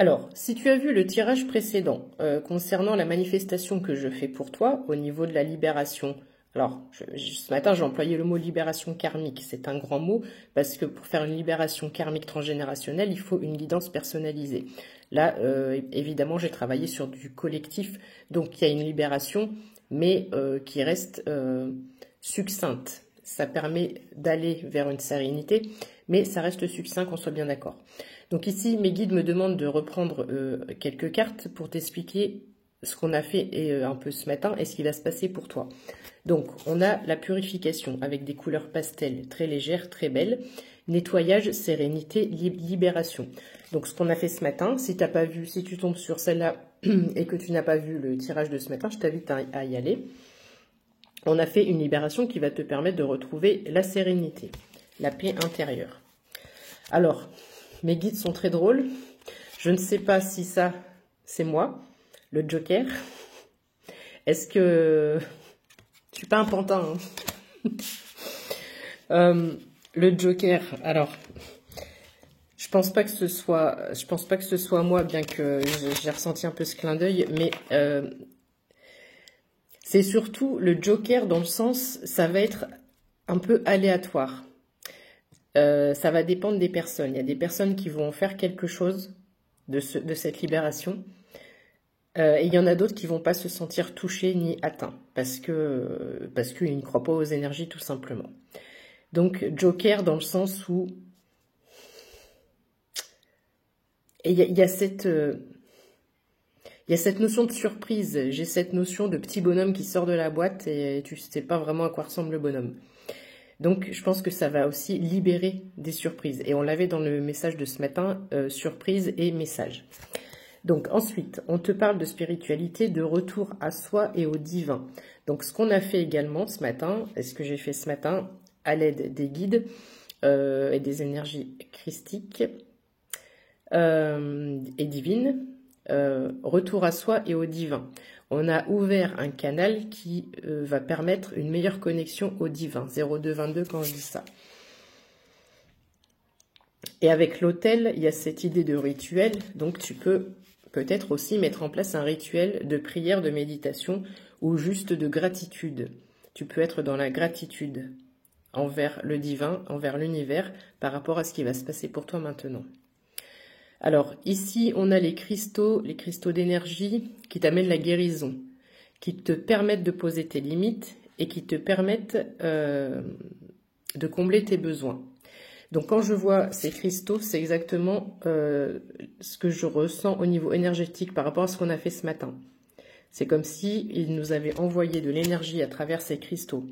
Alors, si tu as vu le tirage précédent concernant la manifestation que je fais pour toi au niveau de la libération, alors ce matin j'ai employé le mot libération karmique, c'est un grand mot parce que pour faire une libération karmique transgénérationnelle, il faut une guidance personnalisée. Là, évidemment, j'ai travaillé sur du collectif, donc il y a une libération, mais qui reste succincte. Ça permet d'aller vers une sérénité, mais ça reste succinct, qu'on soit bien d'accord. Donc ici, mes guides me demandent de reprendre quelques cartes pour t'expliquer ce qu'on a fait un peu ce matin et ce qui va se passer pour toi. Donc, on a la purification avec des couleurs pastel très légères, très belles. Nettoyage, sérénité, libération. Donc, ce qu'on a fait ce matin, si t'as pas vu, si tu tombes sur celle-là et que tu n'as pas vu le tirage de ce matin, je t'invite à y aller. On a fait une libération qui va te permettre de retrouver la sérénité, la paix intérieure. Alors, mes guides sont très drôles. Je ne sais pas si ça, c'est moi, le Joker. Est-ce que... Je suis pas un pantin. Hein. Le Joker, alors... Je pense pas que ce soit moi, bien que j'ai ressenti un peu ce clin d'œil, mais c'est surtout le Joker dans le sens, ça va être un peu aléatoire. Ça va dépendre des personnes. Il y a des personnes qui vont faire quelque chose de cette libération. Et il y en a d'autres qui vont pas se sentir touchés ni atteints parce qu'ils ne croient pas aux énergies tout simplement. Donc Joker dans le sens où il y a cette notion de surprise. J'ai cette notion de petit bonhomme qui sort de la boîte et tu sais pas vraiment à quoi ressemble le bonhomme. Donc, je pense que ça va aussi libérer des surprises. Et on l'avait dans le message de ce matin, surprise et message. Donc, ensuite, on te parle de spiritualité, de retour à soi et au divin. Donc, ce qu'on a fait également ce matin, et ce que j'ai fait ce matin, à l'aide des guides et des énergies christiques et divines, retour à soi et au divin. On a ouvert un canal qui va permettre une meilleure connexion au divin. 0222 quand je dis ça. Et avec l'autel, il y a cette idée de rituel. Donc tu peux peut-être aussi mettre en place un rituel de prière, de méditation ou juste de gratitude. Tu peux être dans la gratitude envers le divin, envers l'univers, par rapport à ce qui va se passer pour toi maintenant. Alors, ici, on a les cristaux d'énergie qui t'amènent la guérison, qui te permettent de poser tes limites et qui te permettent de combler tes besoins. Donc, quand je vois ces cristaux, c'est exactement ce que je ressens au niveau énergétique par rapport à ce qu'on a fait ce matin. C'est comme si ils nous avaient envoyé de l'énergie à travers ces cristaux.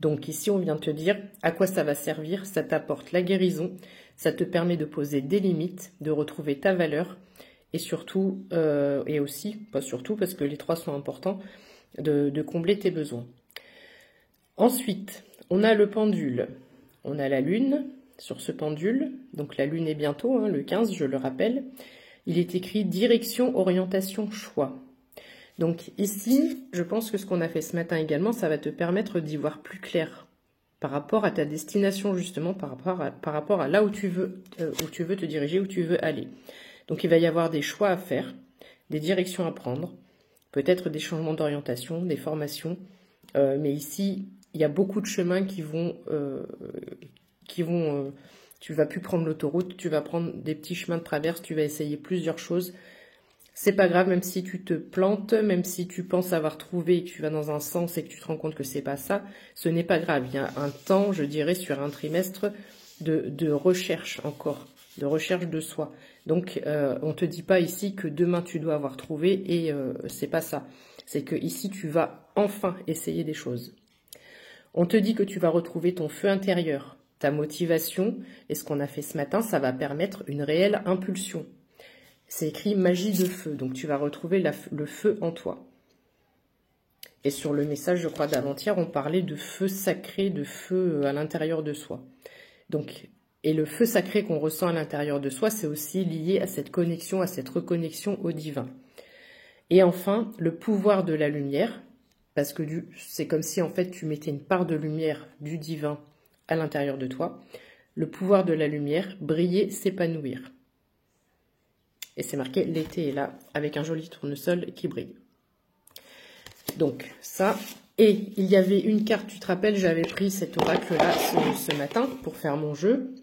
Donc ici, on vient te dire à quoi ça va servir. Ça t'apporte la guérison, ça te permet de poser des limites, de retrouver ta valeur et surtout, et aussi, pas surtout parce que les trois sont importants, de combler tes besoins. Ensuite, on a le pendule. On a la lune sur ce pendule. Donc la lune est bientôt, hein, le 15, je le rappelle. Il est écrit direction, orientation, choix. Donc ici, je pense que ce qu'on a fait ce matin également, ça va te permettre d'y voir plus clair par rapport à ta destination justement, par rapport à là où tu veux te diriger, où tu veux aller. Donc il va y avoir des choix à faire, des directions à prendre, peut-être des changements d'orientation, des formations, mais ici, il y a beaucoup de chemins qui vont tu vas plus prendre l'autoroute, tu vas prendre des petits chemins de traverse, tu vas essayer plusieurs choses. C'est pas grave, même si tu te plantes, même si tu penses avoir trouvé et que tu vas dans un sens et que tu te rends compte que c'est pas ça, ce n'est pas grave. Il y a un temps, je dirais, sur un trimestre de recherche encore, de recherche de soi. Donc, on te dit pas ici que demain tu dois avoir trouvé et c'est pas ça. C'est que ici tu vas enfin essayer des choses. On te dit que tu vas retrouver ton feu intérieur, ta motivation et ce qu'on a fait ce matin, ça va permettre une réelle impulsion. C'est écrit magie de feu, donc tu vas retrouver le feu en toi. Et sur le message, je crois, d'avant-hier, on parlait de feu sacré, de feu à l'intérieur de soi. Donc, et le feu sacré qu'on ressent à l'intérieur de soi, c'est aussi lié à cette connexion, à cette reconnexion au divin. Et enfin, le pouvoir de la lumière, parce que c'est comme si en fait tu mettais une part de lumière du divin à l'intérieur de toi. Le pouvoir de la lumière, briller, s'épanouir. Et c'est marqué l'été est là, avec un joli tournesol qui brille. Donc ça, et il y avait une carte, tu te rappelles, j'avais pris cet oracle-là ce matin pour faire mon jeu,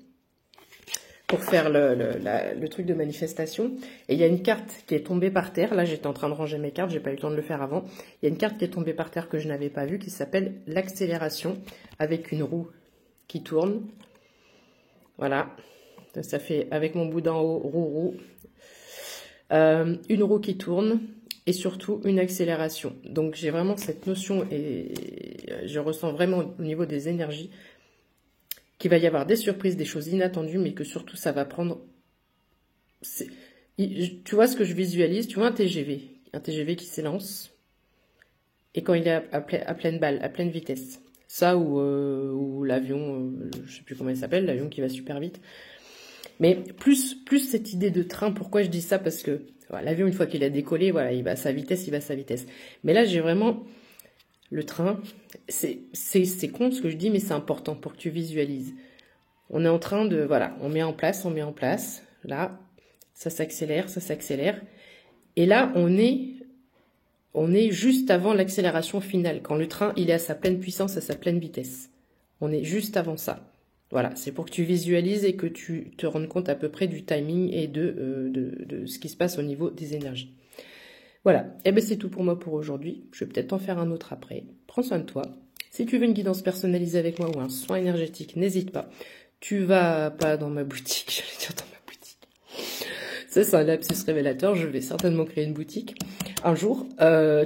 pour faire le truc de manifestation. Et il y a une carte qui est tombée par terre, là j'étais en train de ranger mes cartes, j'ai pas eu le temps de le faire avant. Il y a une carte qui est tombée par terre que je n'avais pas vue, qui s'appelle l'accélération, avec une roue qui tourne. Voilà, ça fait avec mon bout d'en haut, roue. Une roue qui tourne. Et surtout une accélération. Donc j'ai vraiment cette notion et je ressens vraiment au niveau des énergies qu'il va y avoir des surprises, des choses inattendues, mais que surtout ça va prendre... Tu vois ce que je visualise? Tu vois un TGV qui s'élance et quand il est à pleine balle, à pleine vitesse. Ça ou l'avion, je sais plus comment il s'appelle, l'avion qui va super vite. Mais plus cette idée de train, pourquoi je dis ça? Parce que voilà, l'avion, une fois qu'il a décollé, voilà, il va à sa vitesse. Mais là, j'ai vraiment le train. C'est con ce que je dis, mais c'est important pour que tu visualises. On est en train de, voilà, on met en place. Là, ça s'accélère. Et là, on est juste avant l'accélération finale, quand le train, il est à sa pleine puissance, à sa pleine vitesse. On est juste avant ça. Voilà, c'est pour que tu visualises et que tu te rendes compte à peu près du timing et de ce qui se passe au niveau des énergies. Voilà, et bien c'est tout pour moi pour aujourd'hui. Je vais peut-être en faire un autre après. Prends soin de toi. Si tu veux une guidance personnalisée avec moi ou un soin énergétique, n'hésite pas. Tu vas pas dans ma boutique, j'allais dire dans ma boutique. Ça, c'est un lapsus révélateur, je vais certainement créer une boutique un jour.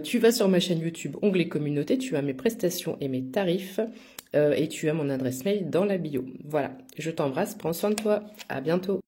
Tu vas sur ma chaîne YouTube, onglet communauté, tu as mes prestations et mes tarifs. Et tu as mon adresse mail dans la bio. Voilà, je t'embrasse, prends soin de toi, à bientôt.